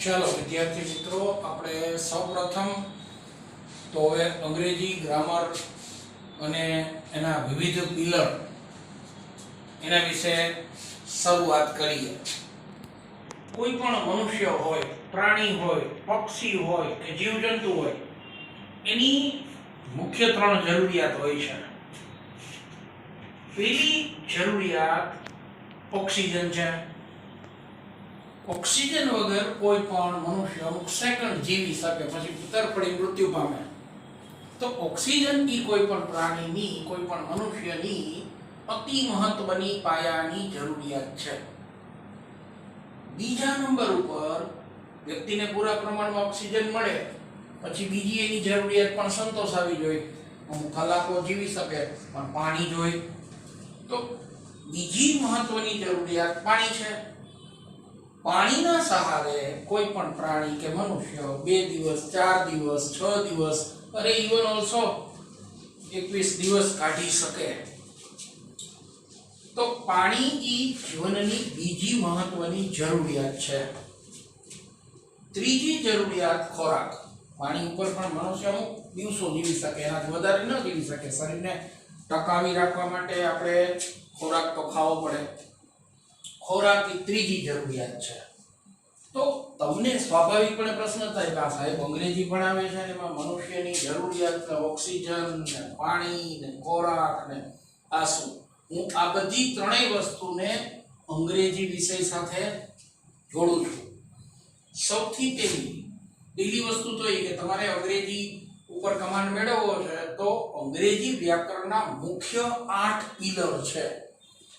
ચાલો વિદ્યાર્થી મિત્રો, આપણે સૌપ્રથમ તો હવે અંગ્રેજી ગ્રામર અને એના વિવિધ પિલર એના વિશે શરૂઆત કરીએ. કોઈ પણ મનુષ્ય હોય, પ્રાણી હોય, પક્ષી હોય કે જીવજંતુ હોય, એની મુખ્ય ત્રણ જરૂરિયાત હોય છે. પહેલી જરૂરિયાત ઓક્સિજન છે. ઓક્સિજન વગર કોઈ પણ મનુષ્ય અમુક સેકન્ડ જીવી શકે, પછી તરફડી મૃત્યુ પામે. તો ઓક્સિજન એ કોઈ પણ પ્રાણીની, કોઈ પણ મનુષ્યની અતિ મહત્વની પાયાની જરૂરિયાત છે. બીજા નંબર ઉપર વ્યક્તિને પૂરા પ્રમાણમાં ઓક્સિજન મળે પછી બીજી એની જરૂરિયાત પણ સંતોષાવી જોઈએ. અમુક કલાકો જીવી શકે પણ પાણી જોઈએ. તો બીજી મહત્વની જરૂરિયાત પાણી છે. પાણીના સહારે કોઈ પણ પ્રાણી કે મનુષ્ય 2 દિવસ, 4 દિવસ, 6 દિવસ, અરે ઇવન ઓલસો 21 દિવસ કાઢી શકે. તો પાણી એ જીવનની બીજી મહત્વની જરૂરિયાત છે. ત્રીજી જરૂરિયાત ખોરાક. પાણી ઉપર પણ મનુષ્ય અમુક દિવસો જીવી શકે, એનાથી વધારે ન જીવી શકે. શરીરને ટકાવી રાખવા માટે આપણે ખોરાક તો ખાવો પડે. ખોરાક એ ત્રીજી જરૂરિયાત છે. તો તમને સ્વાભાવિકપણે પ્રશ્ન થાય કે આ સાહેબ અંગ્રેજી ભણાવે છે અને એમાં મનુષ્યની જરૂરિયાત ઓક્સિજન ને પાણી ને ખોરાક ને આ શું? હું આ બધી ત્રણેય વસ્તુને અંગ્રેજી વિષય સાથે જોડું છું. સૌથી પહેલી વસ્તુ તો એ કે તમારે અંગ્રેજી ઉપર કમાન્ડ મેળવવો છે તો અંગ્રેજી વ્યાકરણના મુખ્ય 8 પિલર છે.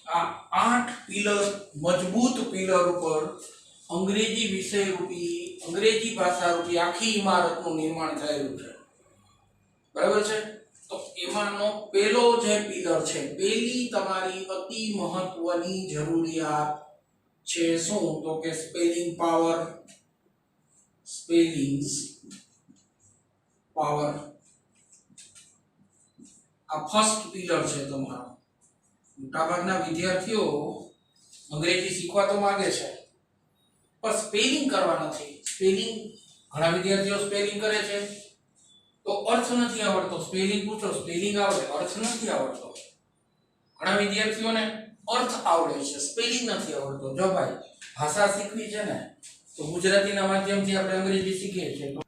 આ 8 પિલર, મજબૂત પિલર ઉપર અંગ્રેજી વિષય રૂપી, અંગ્રેજી ભાષા રૂપી આખી ઇમારતનું નિર્માણ થયેલું છે. બરાબર છે? તો એમાંનો પહેલો જે પિલર છે, પહેલી તમારી અતિ મહત્વની જરૂરિયાત છે શું? તો કે સ્પેલિંગ પાવર. સ્પેલિંગ પાવર આ ફર્સ્ટ પિલર છે તમારો. મોટાભાગના વિદ્યાર્થીઓ અંગ્રેજી શીખવા તો માંગે છે પણ સ્પેલિંગ કરવા નથી. સ્પેલિંગ, ઘણા વિદ્યાર્થીઓ સ્પેલિંગ કરે છે તો અર્થ નથી આવડતો. સ્પેલિંગ પૂછો, સ્પેલિંગ આવડે, અર્થ નથી આવડતો. ઘણા વિદ્યાર્થીઓને અર્થ આવડે છે, સ્પેલિંગ નથી આવડતો. જો ભાઈ ભાષા શીખવી છે ને તો ગુજરાતીના માધ્યમથી આપણે અંગ્રેજી શીખીએ છીએ તો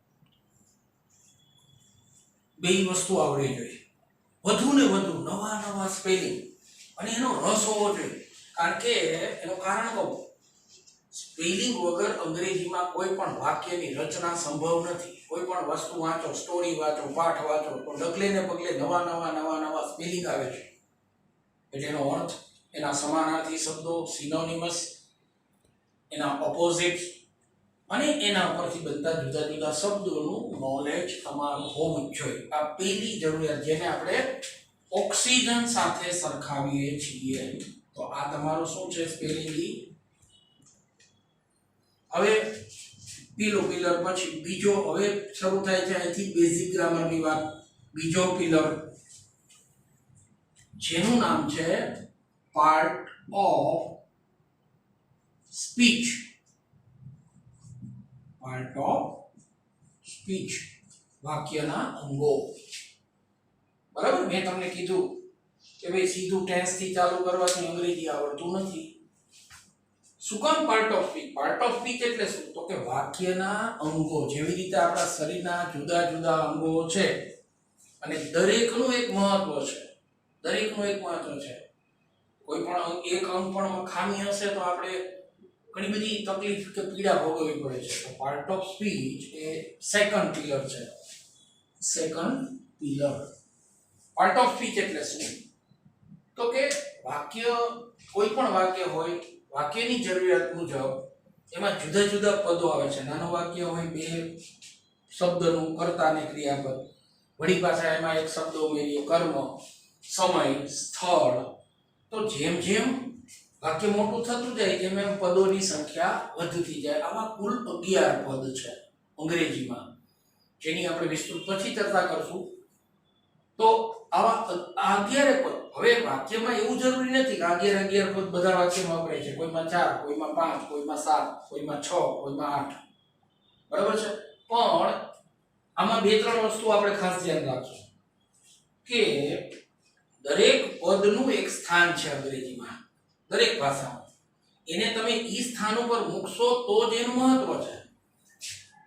બે વસ્તુ આવડવી જોઈએ. વધુ ને વધુ નવા સ્પેલિંગ, અને એનો રસ હોવો જોઈએ. કારણ કે એનું કારણ કહું, સ્પેલિંગ વગર અંગ્રેજીમાં કોઈ પણ વાક્યની રચના સંભવ નથી. કોઈ પણ વસ્તુ વાંચો, સ્ટોરી વાંચો, પાઠ વાંચો તો ડગલે ને પગલે નવા સ્પેલિંગ આવે છે. એટલે એનો અર્થ, એના સમાનાર્થી શબ્દો, સિનોનિમસ, એના ઓપોઝિટ અને એના પરથી બનતા જુદા જુદા શબ્દોનું નોલેજ તમારું હોવું જ જોઈએ. આ પહેલી જરૂરિયાત, જેને આપણે ઓક્સિજન સાથે સરખાવીએ છીએ. તો આ તમારું શું છે? સ્પેલિંગ. હવે પેલો પિલર પછી બીજો, હવે શરૂ થાય છે અહીંથી બેઝિક ગ્રામરની વાત. બીજો પિલર જેનું નામ છે part of speech. Part of speech, વાક્યના અંગો. બરાબર, મેં તમને કીધું કે ભાઈ સીધું ટેન્સ થી ચાલુ કરવાથી અંગ્રેજી આવડતું નથી. શું કામ part of speech? Part of speech એટલે શું? તો કે વાક્યના અંગો. જેવી રીતે આપણા શરીરના જુદા જુદા અંગો છે અને દરેકનું એક મહત્વ છે. દરેકનું એક મહત્વ છે. કોઈ પણ એક અંગ પણ ખામી હશે તો આપણે ઘણી બધી તકલીફ કે પીડા ભોગવવી પડે છે. તો પાર્ટ ઓફ સ્પીચ એ સેકન્ડ પિલર છે. Second pillar. Part of speech એટલે શું? તો કે વાક્ય, કોઈ પણ વાક્ય હોય, વાક્યની જરૂરિયાત મુજબ એમાં જુદા જુદા પદો આવે છે. નાનું વાક્ય હોય 2 શબ્દનું, કર્તા ને ક્રિયાપદ. વળી પાછા એમાં એક શબ્દ ઉમેરીએ, કર્મ, સમય, સ્થળ. તો જેમ જેમ વાક્ય મોટું થતું જાય તેમ એમ પદોની સંખ્યા વધતી જાય. આમાં કુલ 11 પદ છે અંગ્રેજીમાં, જેની આપણે વિસ્તૃત પછી ચર્ચા કરશું. તો આવા 11 પદ. હવે વાક્યમાં એવું જરૂરી નથી કે 11 પદ બધા વાક્યમાં વપરાય છે. કોઈમાં 4, કોઈમાં 5, કોઈમાં 7, કોઈમાં 6, કોઈમાં 8. બરાબર છે. પણ આમાં બે ત્રણ વસ્તુ આપણે ખાસ ધ્યાન રાખશું કે દરેક પદનું એક સ્થાન છે અંગ્રેજીમાં, દરેક ભાષામાં. એને તમે ઈ સ્થાન ઉપર મૂકશો તો જ એનું મહત્વ છે.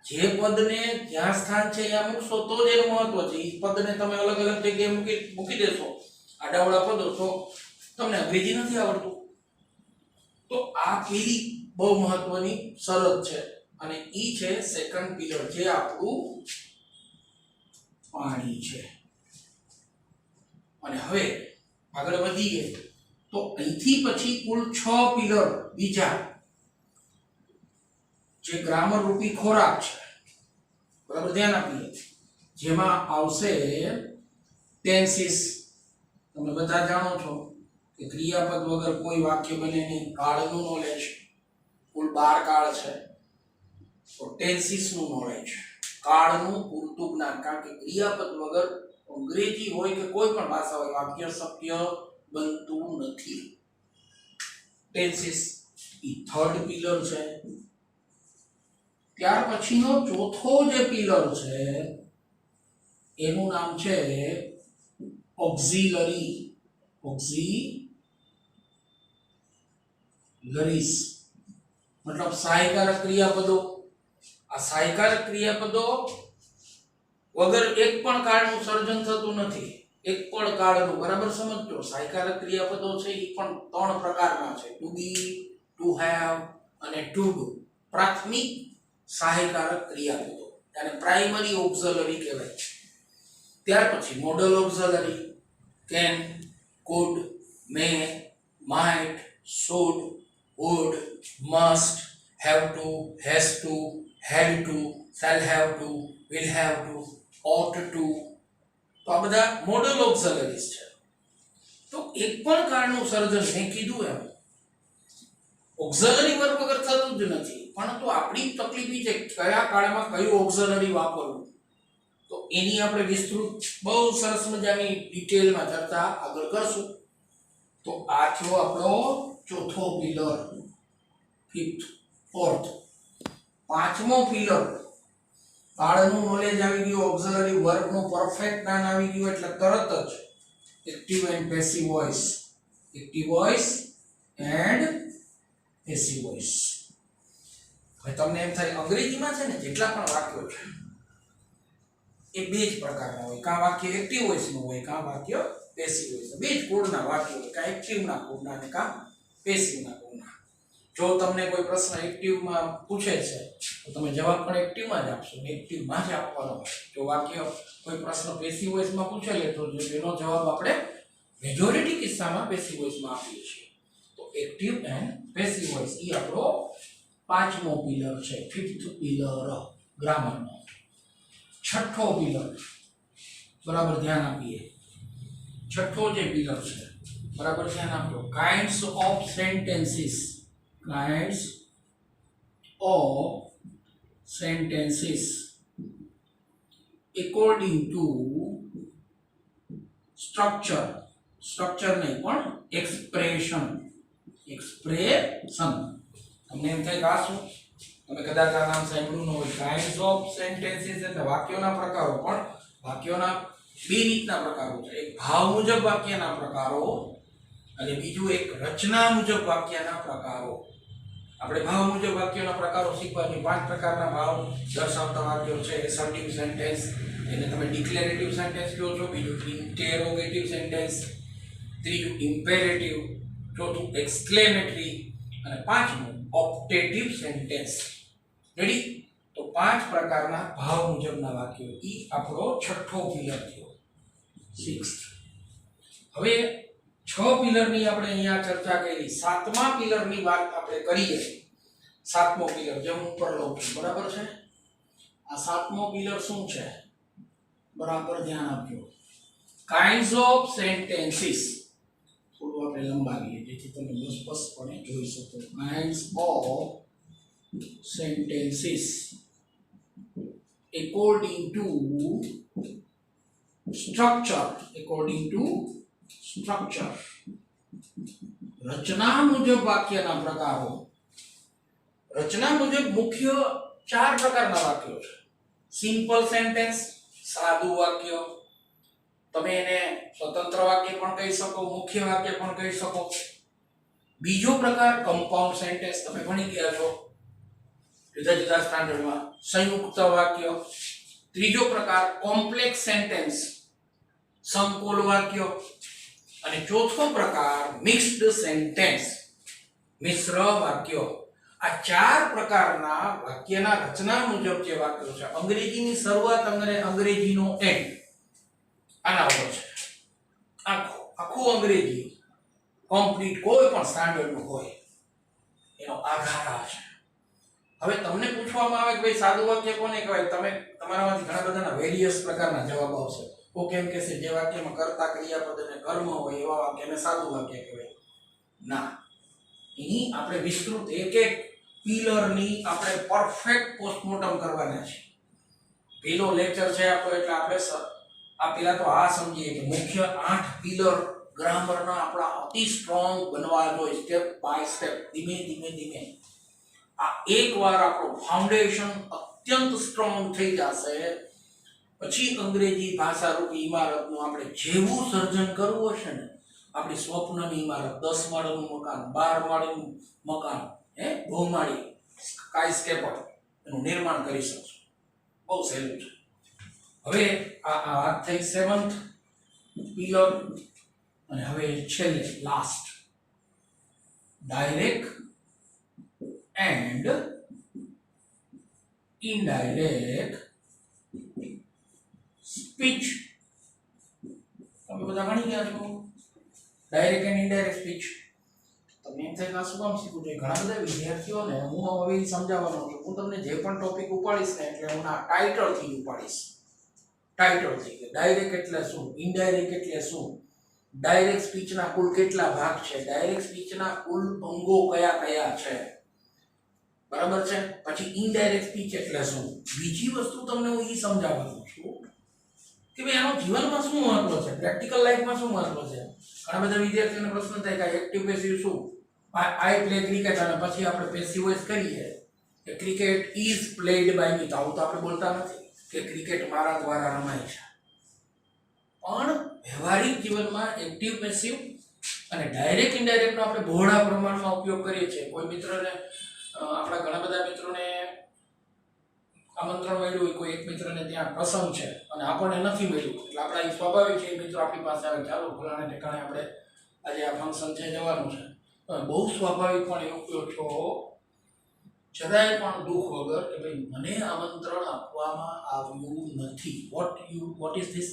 જે પદને જ્યાં સ્થાન છે ત્યાં મૂકશો તો જ એનું મહત્વ છે. ઈ પદને તમે અલગ અલગ જગ્યાએ મૂકી દેશો આડાવડા પદો તો તમને અંગ્રેજી નથી આવડતું. તો આ પેલી બહુ મહત્વની શરત છે અને ઈ છે સેકન્ડ પિલર, જે આપણું પાણી છે. અને હવે આગળ વધીએ તો અહીંથી પછી કુલ 6 પિલર બીજા જે ગ્રામર રૂપી ખોરાક છે, બરાબર, ધ્યાન આપીએ. જેમાં આવશે ટેન્સીસ. તમે બધા જાણો છો કે ક્રિયાપદ વગર કોઈ વાક્ય બને નહીં. કાળનું નોલેજ, કુલ 12 કાળ છે. તો ટેન્સીસ નું નોલેજ, કાળનું પૂરતું જ્ઞાન. કારણ કે ક્રિયાપદ વગર અંગ્રેજી હોય કે કોઈ પણ ભાષા હોય વાક્ય શક્ય બનતું નથી. ટેન્સીસ ઈ થર્ડ પિલર છે. ત્યાર પછીનો ચોથો જે પિલર છે એનું નામ છે ઓક્ઝિલરી. ઓક્ઝિલરીસ મતલબ સહાયકારક ક્રિયાપદો. આ સહાયકારક ક્રિયાપદો વગર એક પણ કાળનું સર્જન થતું નથી. એક પણ કાળનું, બરાબર સમજજો. સહાયકારક ક્રિયાપદો છે એ પણ 3 પ્રકારના છે: ટુ બી, ટુ હેવ અને ટુ ડુ. પ્રાથમિક સહાયકારક ક્રિયાપદો અને પ્રાઇમરી ઓક્ઝિલરી કહેવાય છે. ત્યાર પછી model auxiliary: can, could, may, might, should, would, must, have to, has to, had to, shall have to, will have to, ought to. તો આ બધા મોડલ ઓક્ઝિલરીઝ છે. તો એક પણ કાળનું સર્જન મેં કીધું એમ ઓક્ઝિલરી વર્બ વગર થતું જ નથી. પરંતુ આપણી તકલીફ છે કયા કાળમાં કયું ઓક્ઝિલરી વાપરવું. તો એની આપણે વિસ્તૃત બહુ સરસ મજાની ડિટેલમાં ચર્ચા આગળ કરશું. તો આ થયો આપણો ચોથો પિલર, ફિફ્થ, ફોર્થ. પાંચમો પિલર, કાળનું નોલેજ આવી ગયું, ઓક્ઝિલરી વર્બનું પરફેક્ટ જ્ઞાન આવી ગયું એટલે તરત જ active and passive voice. Active voice and passive voice. હવે તમને એમ થાય અંગ્રેજીમાં છે ને જેટલા પણ વાક્યો છે એ બે જ પ્રકારના હોય. કાં વાક્ય એક્ટિવ વોઇસનું હોય, કાં વાક્ય પેસિવ વોઇસનું. બે જ કુળના વાક્યો હોય, કાં એક્ટિવના કુળના અને કાં પેસિવના કુળના. જો તમને કોઈ પ્રશ્ન એક્ટિવમાં પૂછે છે તો તમે જવાબ પણ એક્ટિવમાં જ આપશો, એક્ટિવમાં જ આપવાનો. જો વાક્ય કોઈ પ્રશ્ન પેસિવ વોઇસમાં પૂછેલે તો એનો જવાબ આપણે મેજોરિટી કિસ્સામાં પેસિવ વોઇસમાં આપીએ છીએ. તો એક્ટિવ એન્ડ પેસિવ વોઇસ એ આપણો પાંચમો પિલર છે, ફિફ્થ પિલર ગ્રામરનો. છઠ્ઠો પિલર, બરાબર ધ્યાન આપીએ. છઠ્ઠો જે પિલર છે, બરાબર ધ્યાન આપજો. Kinds of sentences. Kinds of sentences according to structure. Structure નહીં પણ expression. તમને એમ થાય કે આ શું? તમે કદાચ આ નામ સાંભળ્યું ન હોય. કાઇન્ડ્સ ઓફ સેન્ટેન્સીસ એટલે વાક્યોના પ્રકારો. પણ વાક્યોના બે રીતના પ્રકારો છે. એક ભાવ મુજબ વાક્યના પ્રકારો અને બીજું એક રચના મુજબ વાક્યના પ્રકારો. આપણે ભાવ મુજબ વાક્યોના પ્રકારો શીખવા છે. 5 પ્રકારના ભાવ દર્શાવતા વાક્યો છે. એસર્ટિવ સેન્ટેન્સ, એને તમે ડિક્લેરેટિવ સેન્ટેન્સ કહો છો. બીજું ઇન્ટેરોગેટિવ સેન્ટેન્સ, ત્રીજું ઇમ્પેરેટિવ, ચોથું એક્સક્લેમેટરી અને પાંચમું ઓપ્ટેટિવ સેન્ટેન્સ. રેડી? તો 5 પ્રકારના ભાવ મુજબના વાક્યો. ઈ આપણો છઠ્ઠો પિલર થયો, 6th. હવે 6 પિલરની આપણે અહીંયા ચર્ચા કરી. 7મા પિલરની વાત આપણે કરીએ. 7મો પિલર જે હું ઉપર લઉં છું, બરાબર છે? આ 7મો પિલર શું છે? બરાબર ધ્યાન આપજો. Kinds of sentences. થોડું આપણે લંબાવીએ જેથી તમે સ્પષ્ટપણે જોઈ શકો. Kinds of sentences according to structure. according to structure. રચના મુજબ વાક્યના પ્રકારો. રચના મુજબ મુખ્ય ચાર પ્રકારના વાક્યો છે. સિમ્પલ સેન્ટેન્સ, સાદું વાક્ય, તમે એને સ્વતંત્ર વાક્ય પણ કહી શકો, મુખ્ય વાક્ય પણ કહી શકો. બીજો પ્રકાર કમ્પાઉન્ડ સેન્ટેન્સ, તમે ભણી ગયા છો જુદા જુદા સ્ટાન્ડર્ડમાં, સંયુક્ત વાક્ય. ત્રીજો પ્રકાર કોમ્પ્લેક્સ સેન્ટેન્સ, સંકુલ વાક્ય. અને ચોથો પ્રકાર મિક્સ્ડ સેન્ટેન્સ, મિશ્ર વાક્યો. આ ચાર પ્રકારના વાક્યના રચના મુજબ જે વાક્યો છે, અંગ્રેજીની શરૂઆત અને અંગ્રેજીનો એન્ડ આના ઉપર છે. આખું અંગ્રેજી કમ્પ્લીટ કોઈ પણ સ્ટાન્ડર્ડનું હોય એનો આધાર આ છે. હવે તમને પૂછવામાં આવે કે ભાઈ સાદું વાક્ય કોને કહેવાય, તમે તમારામાંથી ઘણા બધાના વેરિયસ પ્રકારના જવાબ આવશે. કો કેમ કહેશે જે વાક્યમાં કર્તા ક્રિયાપદ અને કર્મ હોય એવા વાક્યને સાદું વાક્ય કહેવાય. ના, એની આપણે વિસ્તૃત એક એક પિલરની આપણે પરફેક્ટ પોસ્ટમોર્ટમ કરવાના છે. પેલો લેક્ચર છે આપણો, એટલે આપણે આ પેલા તો આ સમજીએ કે મુખ્ય 8 પિલર ગ્રામરના આપણા અતિ સ્ટ્રોંગ બનવા જોઈએ, સ્ટેપ બાય સ્ટેપ, ધીમે ધીમે ધીમે. આ એકવાર આપણો ફાઉન્ડેશન અત્યંત સ્ટ્રોંગ થઈ જશે, પછી અંગ્રેજી ભાષા રૂપી ઇમારતનું આપણે જેવું સર્જન કરવું હશે ને, આપણી સ્વપ્નની ઇમારત, 10 માળનું મકાન, 12 માળનું મકાન, બહુમાળી સ્કાયસ્કેપર, એનું નિર્માણ કરી શકશું. બહુ સહેલું છે. હવે આ વાત થઈ 7th પિલર. અને હવે છેલ્લે last, direct and indirect speech. તમે બધા ભણી ગયા છો ડાયરેક્ટ એન્ડ ઇનડાયરેક્ટ સ્પીચ. તમે એમ થાય શું કામ શીખવું જોઈએ? ઘણા બધા વિદ્યાર્થીઓને હું હવે સમજાવવાનો છું. હું તમને જે પણ ટોપિક ઉપાડીશ ને, એટલે હું આ ટાઇટલથી ઉપાડીશ. ટાઇટલથી કે ડાયરેક્ટ એટલે શું, ઇનડાયરેક્ટ એટલે શું, ડાયરેક્ટ સ્પીચના કુલ કેટલા ભાગ છે, ડાયરેક્ટ સ્પીચના કુલ અંગો કયા કયા છે, બરાબર છે. પછી ઇનડાયરેક્ટ સ્પીચ એટલે શું. બીજી વસ્તુ તમને હું એ સમજાવવાનો છું કે ભાઈ આનો જીવનમાં શું મહત્વ છે, પ્રેક્ટિકલ લાઈફમાં શું મહત્વ છે. ઘણા બધા વિદ્યાર્થીઓને પ્રશ્ન થાય કે એક્ટિવ પેસિવ શું. આઈ પ્લે ક્રિકેટ, અને પછી આપણે પેસિવ વોઇસ કરીએ કે cricket is played by me. તો આવું તો આપણે બોલતા નથી કે ક્રિકેટ મારા દ્વારા રમાય છે. પણ વ્યવહારિક જીવનમાં એક્ટિવ પેસિવ અને ડાયરેક્ટ ઇનડાયરેક્ટનો આપણે બહોળા પ્રમાણમાં ઉપયોગ કરીએ છીએ. કોઈ મિત્રને, આપણા ઘણા બધા મિત્રોને આમંત્રણ મળ્યું હોય, કોઈ એક મિત્રને ત્યાં પ્રસંગ છે અને આપણને નથી મળ્યું, એટલે આપણા એ સ્વાભાવિક છે એ મિત્રો આપણી પાસે આવે, ચાલો ફલાણા ઠેકાણે આપણે આજે આ ફંક્શન છે, જવાનું છે. બહુ સ્વાભાવિક પણ એવું કહો છો, જરાય પણ દુઃખ વગર કે ભાઈ મને આમંત્રણ આપવામાં આવ્યું નથી. What is this?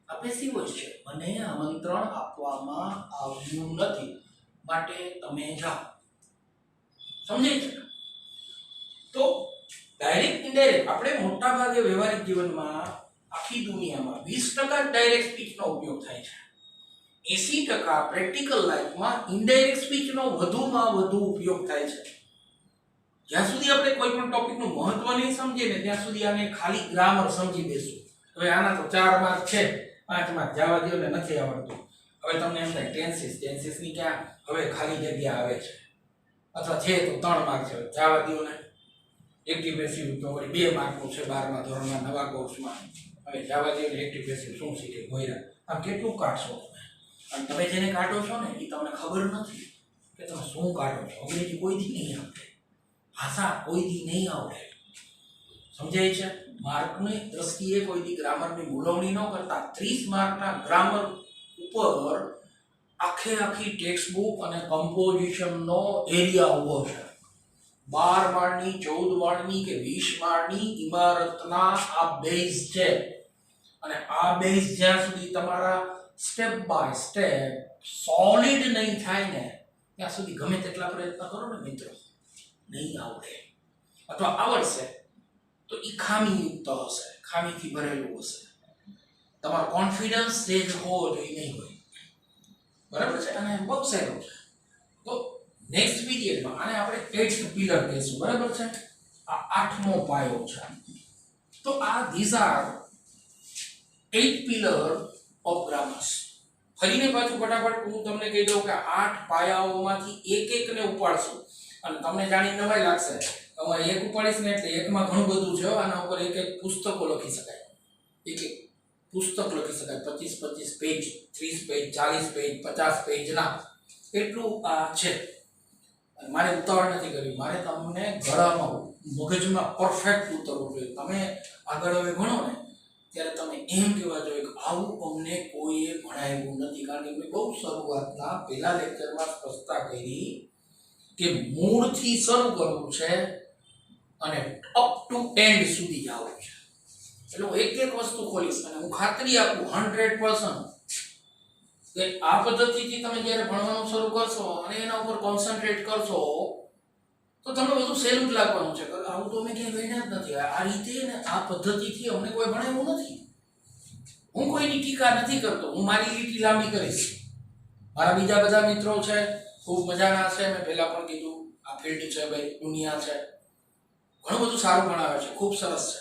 આ પેસિવ વોઇસ છે. મને આમંત્રણ આપવામાં આવ્યું નથી, માટે તમે જાઓ. સમજાય છે? તો ડાયરેક્ટ ઇનડાયરેક્ટ આપણે મોટા ભાગે વ્યવહારિક જીવનમાં આખી દુનિયામાં 20% ડાયરેક્ટ સ્પીચનો ઉપયોગ થાય છે. 80% પ્રેક્ટિકલ લાઈફમાં ઇનડાયરેક્ટ સ્પીચનો વધુમાં વધુ ઉપયોગ થાય છે. જ્યાં સુધી આપણે કોઈ પણ ટોપિકનું મહત્વ નહીં સમજીએ ને, ત્યાં સુધી આને ખાલી ગ્રામર સમજી બેસું. હવે આના તો 4 માર્ક છે, 5 માર્ક જવા દો ને, નથી આવડતું. હવે તમને એમ થાય ટેન્સીસની ક્યાં હવે ખાલી જગ્યા આવે છે, અથવા છે તો 3 માર્ક છે, જવા દો ને. એક્ટિવ પેસિવ તો વળી 2 માર્કનું છે 12મા ધોરણના નવા કોર્સમાં. હવે જવા દો ને, એક્ટિવ પેસિવ શું શીખે ગોયરા. આમ કેટલું કાઢશો તમે? અને તમે જેને કાઢો છો ને એ તમને ખબર નથી કે તમે શું કાઢો છો. અંગ્રેજી કોઈથી નહીં આવડે, ભાષા કોઈથી નહીં આવડે. સમજાય છે? માર્કની દ્રષ્ટિએ કોઈથી ગ્રામરની મૂલવણી ન કરતા 30 માર્કના ગ્રામર ઉપર આખી ટેક્સ્ટ બુક અને કમ્પોઝિશનનો એરિયા ઊભો છે. 12 માળની, 14 માળની કે 20 માળની ઇમારતના આ બેઝ છે. અને આ બેઝ જ્યાં સુધી તમારા સ્ટેપ બાય સ્ટેપ સોલિડ નહીં થાય ને, ત્યાં સુધી ગમે તેટલા પ્રયત્ન કરો ને મિત્રો, નહીં આવડે. અથવા આવડશે તો એ ખામીયુક્ત હશે, ખામીથી ભરેલું હશે. તમારો કોન્ફિડન્સ જે હોવો જોઈએ નહીં હોય. બરાબર છે? અને બહુ સહેલું છે. તો નેક્સ્ટ પીરિયડમાં આને આપણે 8th પિલર કહીશું. બરાબર છે? આ 8મો પાયો છે. તો આ ધીઝ આર 8 પિલર ઓફ ગ્રામર્સ. ફરીને પાછું ફટાફટ હું તમને કહી દઉં કે 8 પાયાઓમાંથી એક એકને ઉપાડશું. અને તમને જાણી નવાઈ લાગશે, તમારે એક ઉપાડીશ ને એટલે એકમાં ઘણું બધું છે હો. આના ઉપર એક એક પુસ્તકો લખી શકાય, એક એક પુસ્તક લખી શકાય, 25 પેજ, 30 પેજ, 40 પેજ, 50 પેજ ના એટલું આ છે. અને મારે ઉતાવળ નથી કરવી, મારે તમને ગળામાં મગજમાં પરફેક્ટ ઉતરવું જોઈએ. તમે આગળ હવે ભણો ને ત્યારે તમે એમ કહેવા જોઈએ કે આવું અમને કોઈએ ભણાવ્યું નથી. કારણ કે મેં બહુ શરૂઆતના પહેલા લેક્ચરમાં સ્પષ્ટતા કરી કે મૂળથી શરૂ કરવું છે અને અપ ટુ એન્ડ સુધી જવું છે. એટલે હું એક એક વસ્તુ ખોલીશ અને હું ખાતરી આપું 100% કે આ પદ્ધતિથી તમે જ્યારે ભણવાનું શરૂ કરશો અને એના ઉપર કોન્સન્ટ્રેટ કરશો તો તમને બધું સહેલું જ લાગવાનું છે. આવું તો અમે ક્યાંય ભણ્યા જ નથી. આ રીતે ને આ પદ્ધતિથી અમને કોઈ ભણાવ્યું નથી. હું કોઈની ટીકા નથી કરતો, હું મારી લીટી લાંબી કરીશ. મારા બીજા બધા મિત્રો છે, ખૂબ મજાના છે. મેં પહેલા પણ કીધું આ ફિલ્ડ છે ભાઈ, દુનિયા છે, ઘણું બધું સારું ભણાવે છે, ખૂબ સરસ છે.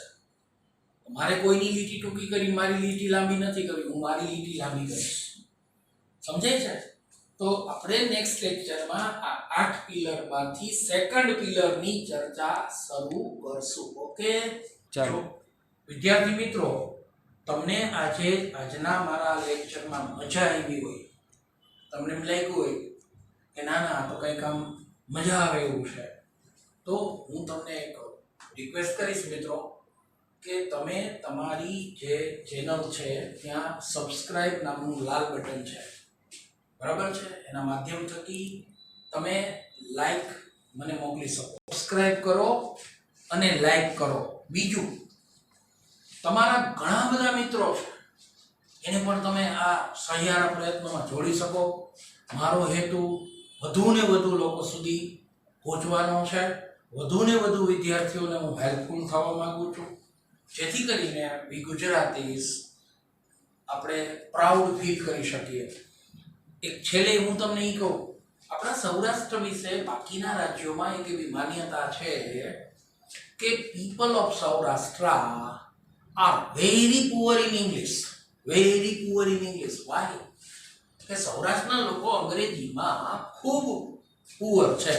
મારે કોઈની લીટી ટૂંકી કરી મારી લીટી લાંબી નથી કરવી, હું મારી લીટી લાંબી કરીશ. સમજાય છે? તો આપણે નેક્સ્ટ લેક્ચરમાં આ 8 પિલરમાંથી સેકન્ડ પિલરની ચર્ચા શરૂ કરશું. ઓકે, ચાલો વિદ્યાર્થી મિત્રો, તમને આજના મારા લેક્ચરમાં મજા આવી હોય, તમને એમ લાગ્યું હોય કે ના ના તો કંઈક આમ મજા આવે એવું છે, તો હું તમને એક રિક્વેસ્ટ કરીશ મિત્રો કે તમે તમારી જે ચેનલ છે ત્યાં સબસ્ક્રાઇબ નામનું લાલ બટન છે, બરાબર છે, એના માધ્યમ થકી તમે લાઈક મને મોકલી શકો. સબસ્ક્રાઇબ કરો અને લાઈક કરો. બીજું, તમારા ઘણા બધા મિત્રો છે એને પણ તમે આ સહિયારા પ્રયત્નોમાં જોડી શકો. મારો હેતુ વધુ ને વધુ લોકો સુધી પહોંચવાનો છે, વધુ ને વધુ વિદ્યાર્થીઓને હું હેલ્પફુલ થવા માંગુ છું, જેથી કરીને વી ગુજરાતીઝ આપણે પ્રાઉડ ફીલ કરી શકીએ. એક છેલ્લે હું તમને એ કહું, આપણા સૌરાષ્ટ્ર વિશે બાકીના રાજ્યોમાં એક એવી માન્યતા છે કે people of Saurashtra are very poor in English. Very poor in English. Why? કે સૌરાષ્ટ્રના લોકો અંગ્રેજીમાં ખૂબ પુઅર છે.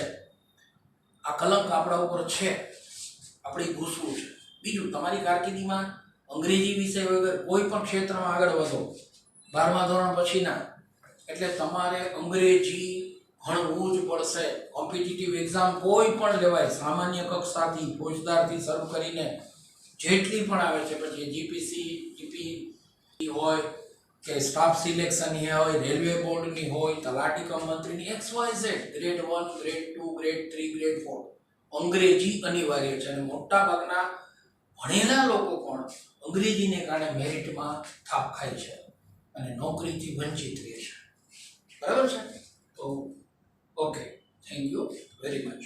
આ કલંક આપણા ઉપર છે, આપણે ઘૂસવું છે. બીજું, તમારી કારકિર્દીમાં અંગ્રેજી વિષય વગર કોઈ પણ ક્ષેત્રમાં આગળ વધો, 12મા ધોરણ પછીના, એટલે તમારે અંગ્રેજી ભણવું જ પડશે. કોમ્પિટિટિવ એક્ઝામ કોઈ પણ લેવાય, સામાન્ય કક્ષાથી ફોજદારથી શરૂ કરીને જેટલી પણ આવે છે, પછી જીપીસી, જીપી હોય કે સ્ટાફ સિલેક્શનની હોય, રેલવે બોર્ડની હોય, તલાટી કમ મંત્રીની, XYZ, grade 1, grade 2, grade 3, grade 4, અંગ્રેજી અનિવાર્ય છે. અને મોટા ભાગના ભણેલા લોકો પણ અંગ્રેજીને કારણે મેરિટમાં થાપ ખાય છે અને નોકરીથી વંચિત રહે છે. બરાબર છે? તો okay, thank you very much.